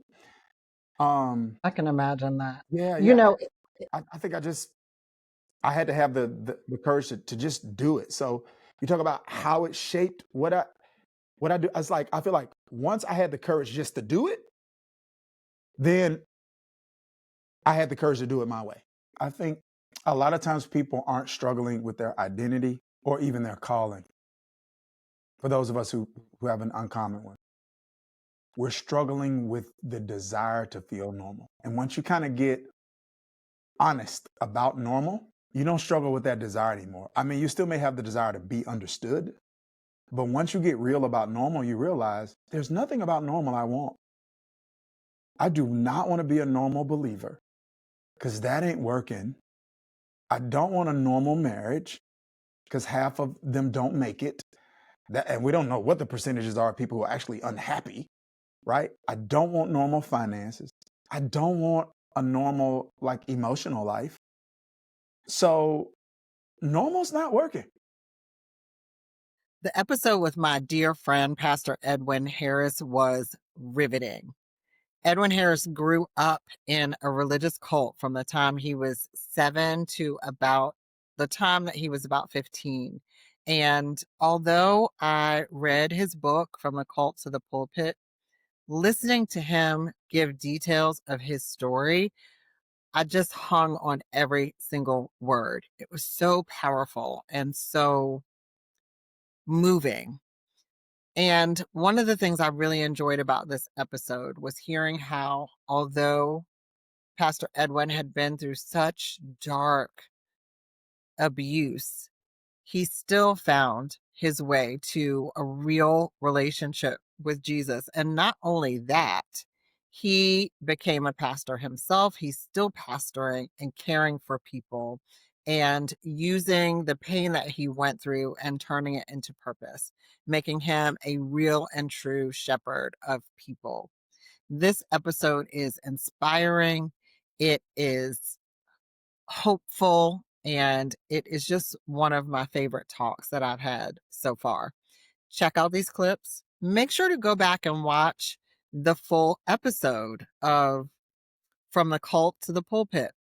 I can imagine that. yeah, You yeah. know, I think I had to have the courage to just do it. So you talk about how it shaped what I do. It's like I feel like once I had the courage just to do it, then I had the courage to do it my way. I think a lot of times people aren't struggling with their identity or even their calling. For those of us who have an uncommon one, we're struggling with the desire to feel normal. And once you kind of get honest about normal, you don't struggle with that desire anymore. I mean, you still may have the desire to be understood, but once you get real about normal, you realize there's nothing about normal I want. I do not want to be a normal believer because that ain't working. I don't want a normal marriage because half of them don't make it. And we don't know what the percentages are of people who are actually unhappy, right? I don't want normal finances. I don't want a normal, like, emotional life. So normal's not working. the episode with my dear friend, Pastor Edwin Harris, was riveting. Edwin Harris grew up in a religious cult from the time he was 7 to about the time that he was about 15. And although I read his book, From the Cult to the Pulpit, listening to him give details of his story, I just hung on every single word. It was so powerful and so moving. And one of the things I really enjoyed about this episode was hearing how, although Pastor Edwin had been through such dark abuse, he still found his way to a real relationship with Jesus. And not only that, he became a pastor himself. He's still pastoring and caring for people and using the pain that he went through and turning it into purpose, making him a real and true shepherd of people. This episode is inspiring. It is hopeful, and it is just one of my favorite talks that I've had so far. Check out these clips. Make sure to go back and watch the full episode of From the Cult to the Pulpit,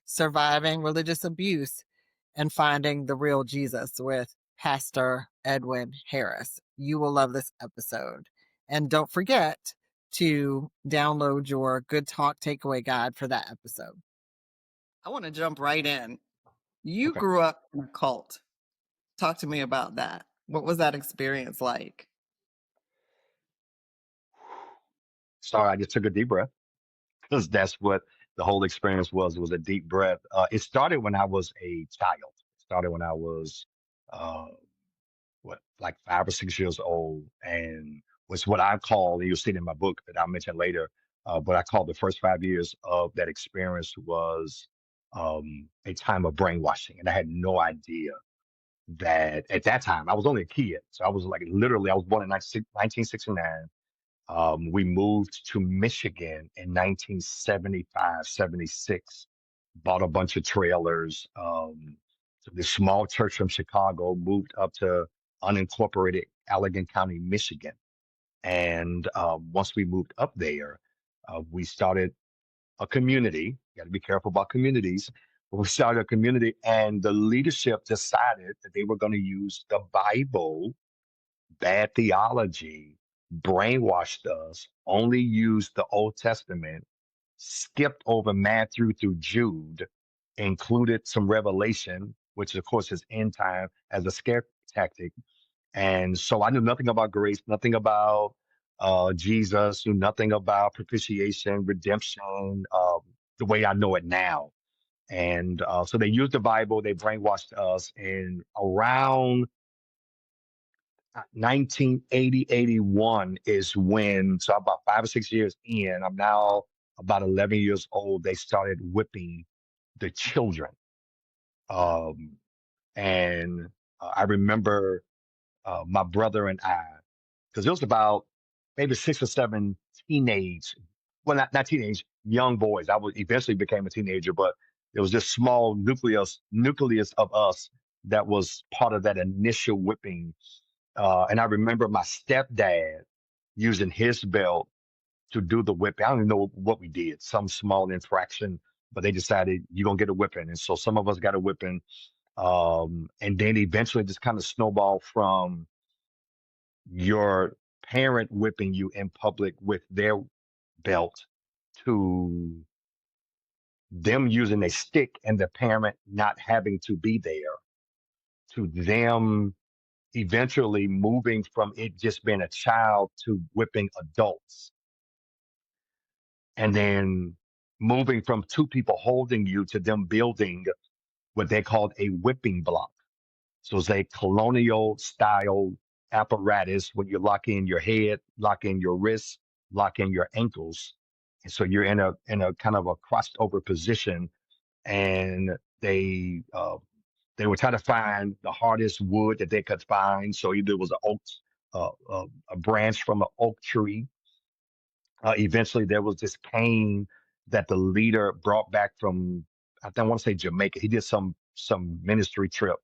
Surviving Religious Abuse and Finding the Real Jesus with Pastor Edwin Harris. You will love this episode. And don't forget to download your Good Talk Takeaway Guide for that episode. I want to jump right in. You Okay. grew up in a cult. Talk to me about that. What was that experience like? Sorry, I just took a deep breath because that's what the whole experience was. It was a deep breath. It started when I was a child. It started when I was, uh, like 5 or 6 years old, and was what I call, and you'll see it in my book that I'll mention later. But I call the first 5 years of that experience was a time of brainwashing, and I had no idea that at that time I was only a kid. So I was like literally, I was born in 1969. We moved to Michigan in 1975, 76, bought a bunch of trailers. So this small church from Chicago moved up to unincorporated Allegan County, Michigan. And once we moved up there, we started a community. You got to be careful about communities. But we started a community, and the leadership decided that they were going to use the Bible, bad theology, brainwashed us, only used the Old Testament, skipped over Matthew through Jude, included some Revelation, which of course is end time, as a scare tactic. And so I knew nothing about grace, nothing about Jesus, knew nothing about propitiation, redemption, the way I know it now. And so they used the Bible, they brainwashed us. And around 1980, 81 is when, so about 5 or 6 years in, I'm now about 11 years old, they started whipping the children. Um, and I remember my brother and I, because it was about maybe 6 or 7 teenage, well, not teenage, young boys. I was eventually became a teenager, but it was this small nucleus of us that was part of that initial whipping. And I remember my stepdad using his belt to do the whipping. I don't even know what we did, some small infraction, but they decided you're gonna get a whipping. And so some of us got a whipping. And then eventually just kind of snowballed from your parent whipping you in public with their belt to them using a stick and the parent not having to be there to them eventually moving from it just being a child to whipping adults and then moving from two people holding you to them building what they called a whipping block. So it's a colonial style apparatus when you lock in your head, lock in your wrists, lock in your ankles. And so you're in a kind of a crossed over position, and they were trying to find the hardest wood that they could find. So either it was a branch from an oak tree. Eventually, there was this cane that the leader brought back from, I think I want to say Jamaica. He did some ministry trip,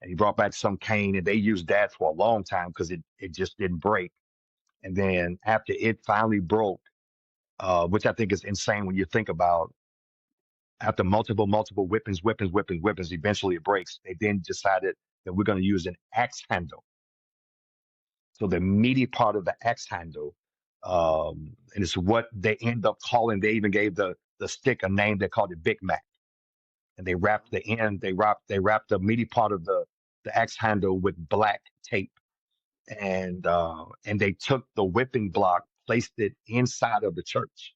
and he brought back some cane, and they used that for a long time because it just didn't break. And then after it finally broke, which I think is insane when you think about after multiple whippings, eventually it breaks. They then decided that we're going to use an axe handle. So the meaty part of the axe handle, and it's what they end up calling. They even gave the stick a name. They called it Big Mac, and they wrapped the end. They wrapped the meaty part of the axe handle with black tape, and they took the whipping block, placed it inside of the church.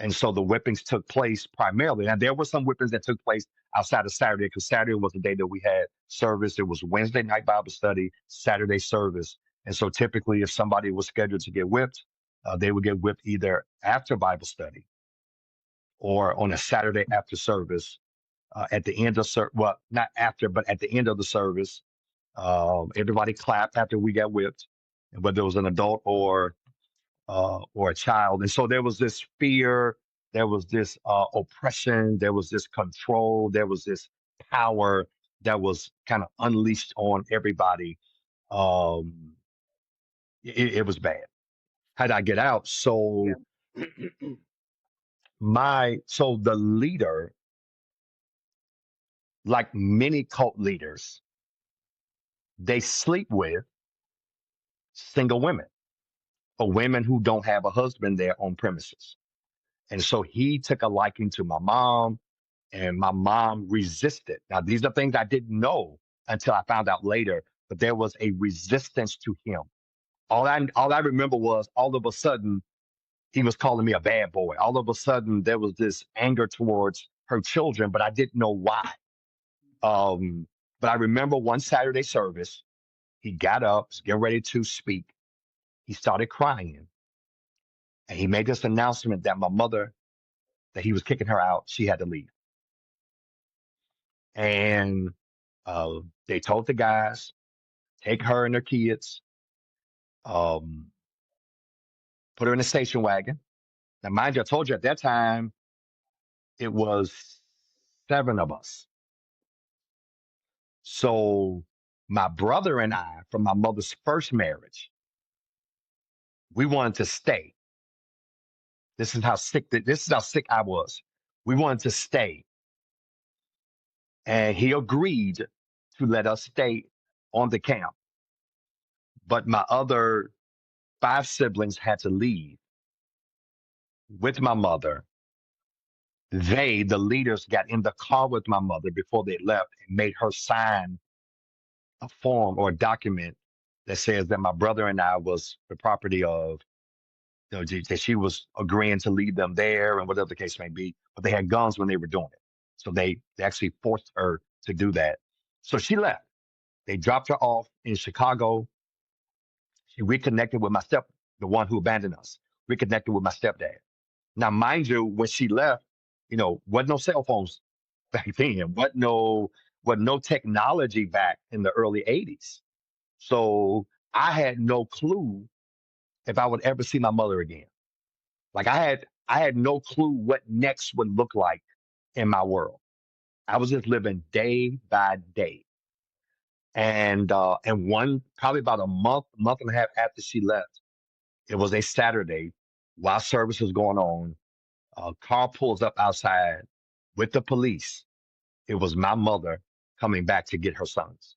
And so the whippings took place primarily. Now there were some whippings that took place outside of Saturday because Saturday was the day that we had service. It was Wednesday night Bible study, Saturday service. And so typically, if somebody was scheduled to get whipped, they would get whipped either after Bible study or on a Saturday after service. At the end of well, not after, but at the end of the service, everybody clapped after we got whipped, whether it was an adult or a child. And so there was this fear, there was this oppression, there was this control, there was this power that was kind of unleashed on everybody. Um, it was bad. How did I get out? So so the leader, like many cult leaders, they sleep with single women or women who don't have a husband there on premises. And so he took a liking to my mom, and my mom resisted. Now, these are things I didn't know until I found out later, but there was a resistance to him. All I remember was all of a sudden he was calling me a bad boy. All of a sudden there was this anger towards her children, but I didn't know why. Um, but I remember one Saturday service, he got up, was getting ready to speak. He started crying, and he made this announcement that my mother, that he was kicking her out. She had to leave. And they told the guys, take her and her kids, um, put her in a station wagon. Now, mind you, I told you at that time it was 7 of us. So my brother and I, from my mother's first marriage, We wanted to stay. This is how sick I was. We wanted to stay. And he agreed to let us stay on the camp. But my other 5 siblings had to leave with my mother. The leaders, got in the car with my mother before they left and made her sign a form or a document that says that my brother and I was the property of, that she was agreeing to leave them there and whatever the case may be. But they had guns when they were doing it. So they actually forced her to do that. So she left. They dropped her off in Chicago. She reconnected with the one who abandoned us, reconnected with my stepdad. Now, mind you, when she left, wasn't no cell phones back then, wasn't no technology back in the early 80s. So I had no clue if I would ever see my mother again. Like I had no clue what next would look like in my world. I was just living day by day. And one probably about a month and a half after she left, it was a Saturday while service was going on. A car pulls up outside with the police. It was my mother coming back to get her sons.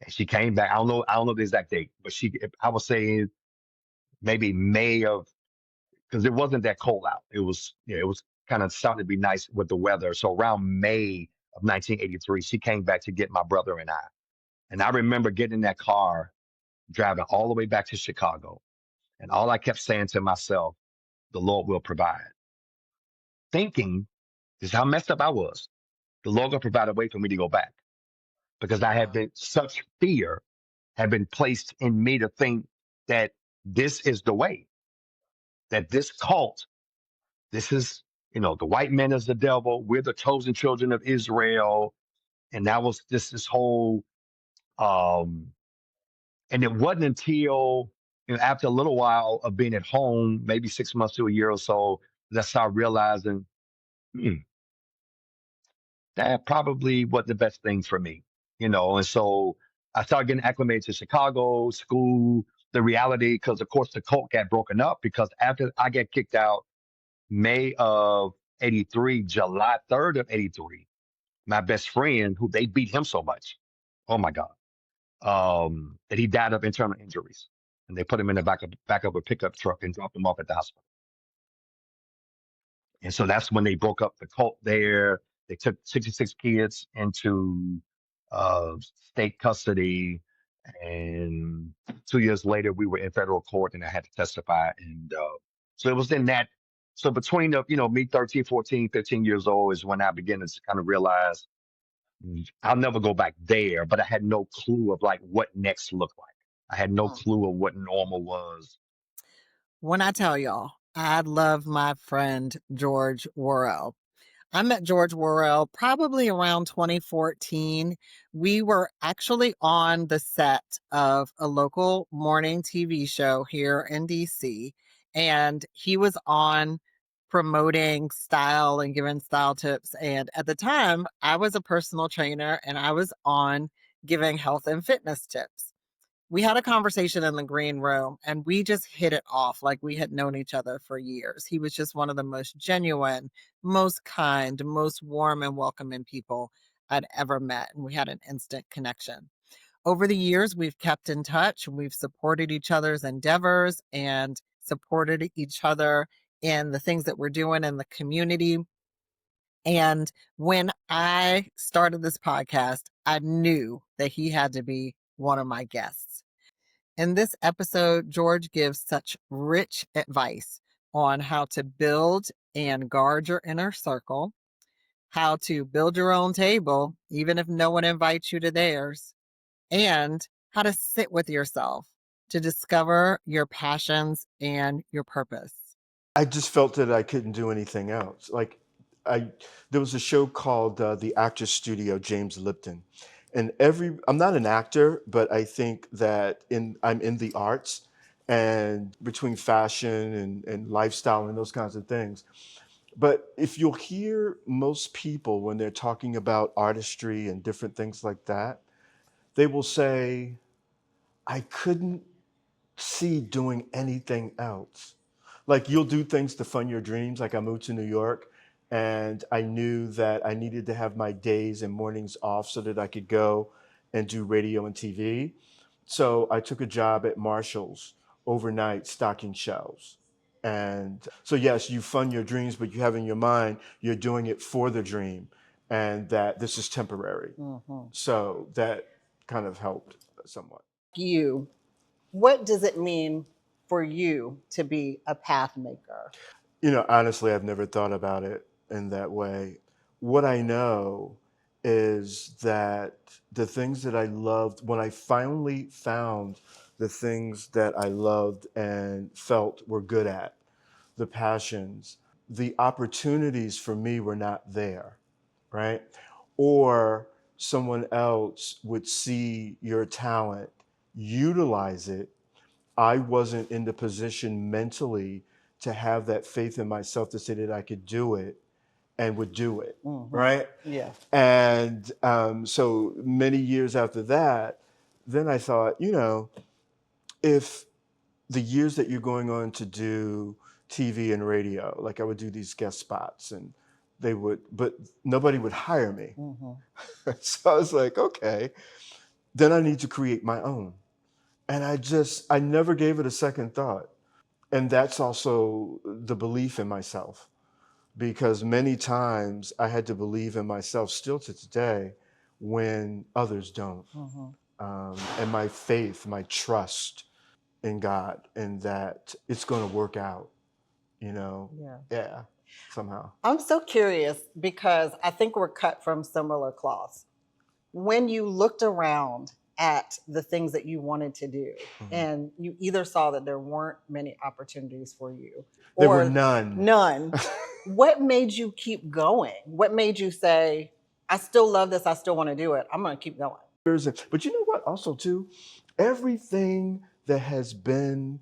And she came back. I don't know the exact date, but I was saying maybe May of, because it wasn't that cold out. It was kind of starting to be nice with the weather. So around May of 1983, she came back to get my brother and I. And I remember getting in that car, driving all the way back to Chicago. And all I kept saying to myself, the Lord will provide. Thinking, this is how messed up I was. The Lord will provide a way for me to go back. Because I had been, such fear had been placed in me to think that this is the way, that this cult, this is, the white man is the devil. We're the chosen children of Israel. And that was this whole, um, and it wasn't until, after a little while of being at home, maybe 6 months to a year or so, that I started realizing, hmm, that probably wasn't the best thing for me. And so I started getting acclimated to Chicago, school, the reality, because of course the cult got broken up because after I got kicked out May of 83, July 3rd of 83, my best friend, who they beat him so much, oh my God, that he died of internal injuries. And they put him in the back of a pickup truck and dropped him off at the hospital. And so that's when they broke up the cult there. They took 66 kids into state custody. And 2 years later, we were in federal court and I had to testify. And so it was in that. So between me 13, 14, 15 years old is when I began to kind of realize I'll never go back there, but I had no clue of like what next looked like. I had no clue of what normal was. When I tell y'all, I love my friend George Worrell. I met George Worrell probably around 2014. We were actually on the set of a local morning TV show here in DC, and he was on promoting style and giving style tips. And at the time, I was a personal trainer and I was on giving health and fitness tips. We had a conversation in the green room and we just hit it off like we had known each other for years. He was just one of the most genuine, most kind, most warm and welcoming people I'd ever met. And we had an instant connection. Over the years, we've kept in touch. We've supported each other's endeavors and supported each other in the things that we're doing in the community. And when I started this podcast, I knew that he had to be one of my guests. In this episode, George gives such rich advice on how to build and guard your inner circle, how to build your own table, even if no one invites you to theirs, and how to sit with yourself to discover your passions and your purpose. I just felt that I couldn't do anything else. I, there was a show called The Actors Studio, James Lipton, and I'm not an actor, but I think that I'm in the arts, and between fashion and lifestyle and those kinds of things. But if you'll hear most people when they're talking about artistry and different things like that, they will say, I couldn't see doing anything else. Like you'll do things to fund your dreams. Like I moved to New York and I knew that I needed to have my days and mornings off so that I could go and do radio and TV. So I took a job at Marshall's overnight stocking shelves. And so, yes, you fund your dreams, but you have in your mind, you're doing it for the dream and that this is temporary. So that kind of helped somewhat. You, what does it mean for you to be a path maker? You know, honestly, I've never thought about it in that way. What I know is that the things that I loved, when I finally found the things that I loved and felt were good at, the passions, the opportunities for me were not there, right? Or someone else would see your talent, utilize it. I wasn't in the position mentally to have that faith in myself to say that I could do it and would do it, right? Yeah. And so many years after that, then I thought, you know, if the years that you're going on to do TV and radio, like I would do these guest spots and they would, but nobody would hire me. So I was like, okay, then I need to create my own. And I never gave it a second thought. And that's also the belief in myself, because many times I had to believe in myself still to today when others don't. And my faith, my trust in God, and that it's going to work out, you know? Yeah, somehow. I'm so curious because I think we're cut from similar cloths. When you looked around at the things that you wanted to do, and you either saw that there weren't many opportunities for you, There or were none. None. What made you keep going? What made you say, I still love this, I still want to do it, I'm going to keep going? But you know what? Also, too, everything that has been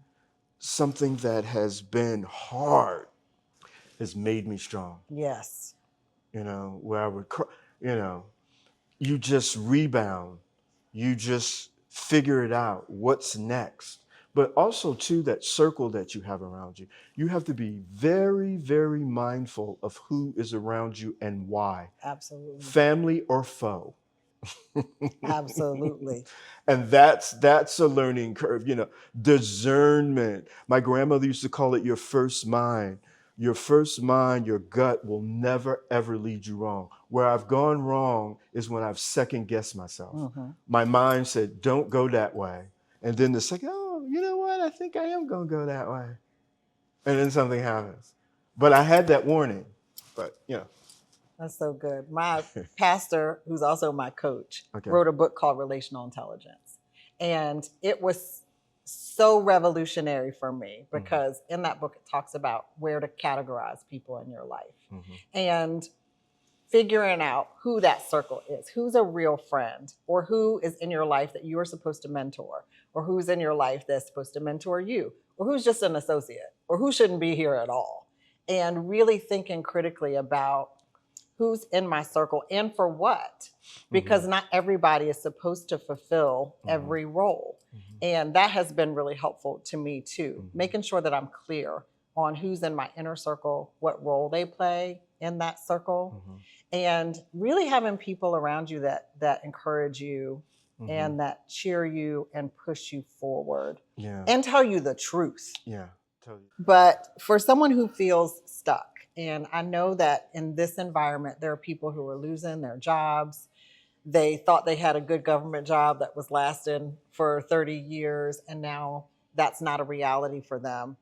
something that has been hard has made me strong. Yes. You know, where I would, you know, you just rebound, you just figure it out. What's next? But also, too, that circle that you have around you, you have to be very, very mindful of who is around you and why. Absolutely. Family or foe. Absolutely. And that's a learning curve, you know, discernment. My grandmother used to call it your first mind. Your first mind, your gut will never, ever lead you wrong. Where I've gone wrong is when I've second guessed myself. My mind said, don't go that way. And then the second, oh, you know what? I think I am going to go that way. And then something happens. But I had that warning. But, you know. That's so good. My pastor, who's also my coach, Okay. wrote a book called Relational Intelligence. And it was so revolutionary for me because in that book, it talks about where to categorize people in your life and figuring out who that circle is, who's a real friend, or who is in your life that you are supposed to mentor, or who's in your life that's supposed to mentor you, or who's just an associate, or who shouldn't be here at all. And really thinking critically about who's in my circle and for what, because not everybody is supposed to fulfill every role. And that has been really helpful to me too, making sure that I'm clear on who's in my inner circle, what role they play in that circle, and really having people around you that encourage you and that cheer you and push you forward and tell you the truth. Yeah, tell you. But for someone who feels stuck, and I know that in this environment, there are people who are losing their jobs. They thought they had a good government job that was lasting for 30 years, and now that's not a reality for them.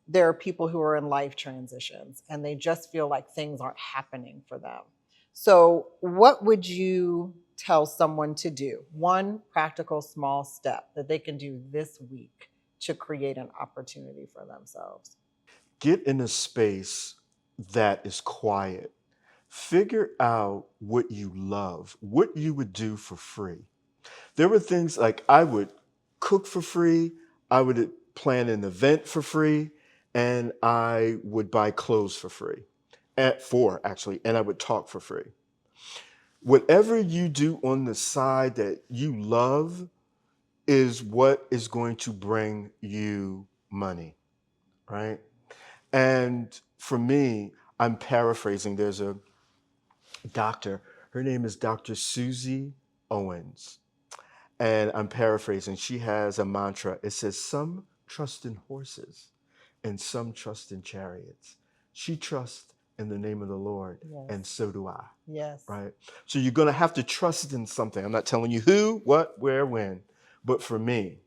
There are people who are in life transitions, and they just feel like things aren't happening for them. So what would you tell someone to do? One practical small step that they can do this week to create an opportunity for themselves. Get in a space that is quiet. Figure out what you love, what you would do for free. There were things like I would cook for free, I would plan an event for free, and I would buy clothes for free. And I would talk for free. Whatever you do on the side that you love, is what is going to bring you money, right? And for me, I'm paraphrasing. There's a doctor, her name is Dr. Susie Owens. And I'm paraphrasing. She has a mantra. It says, "Some trust in horses and some trust in chariots. She trusts in the name of the Lord, and Yes. so do I." Yes. Right? So you're going to have to trust in something. I'm not telling you who, what, where, when. But for me,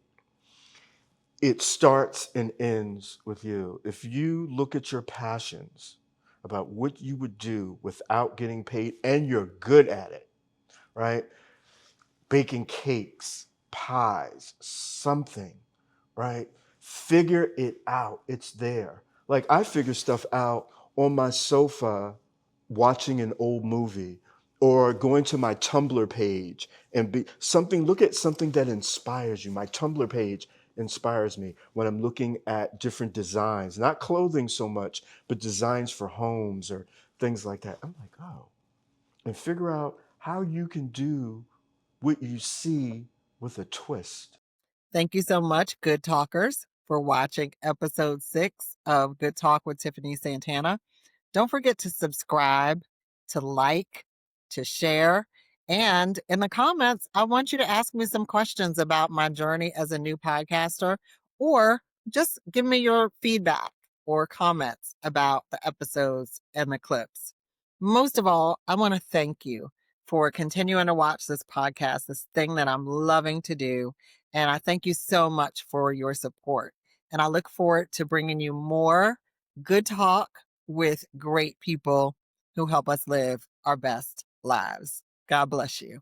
it starts and ends with you. If you look at your passions about what you would do without getting paid and you're good at it, right? Baking cakes, pies, something, right? Figure it out. It's there. Like I figure stuff out on my sofa watching an old movie or going to my Tumblr page and be something, look at something that inspires you. My Tumblr page inspires me when I'm looking at different designs, not clothing so much, but designs for homes or things like that. I'm like, oh, and figure out how you can do what you see with a twist. Thank you so much, Good Talkers, for watching episode 6 of Good Talk with Tiffany Santana. Don't forget to subscribe, to like, to share. And in the comments, I want you to ask me some questions about my journey as a new podcaster, or just give me your feedback or comments about the episodes and the clips. Most of all, I want to thank you for continuing to watch this podcast, this thing that I'm loving to do. And I thank you so much for your support. And I look forward to bringing you more good talk with great people who help us live our best lives. God bless you.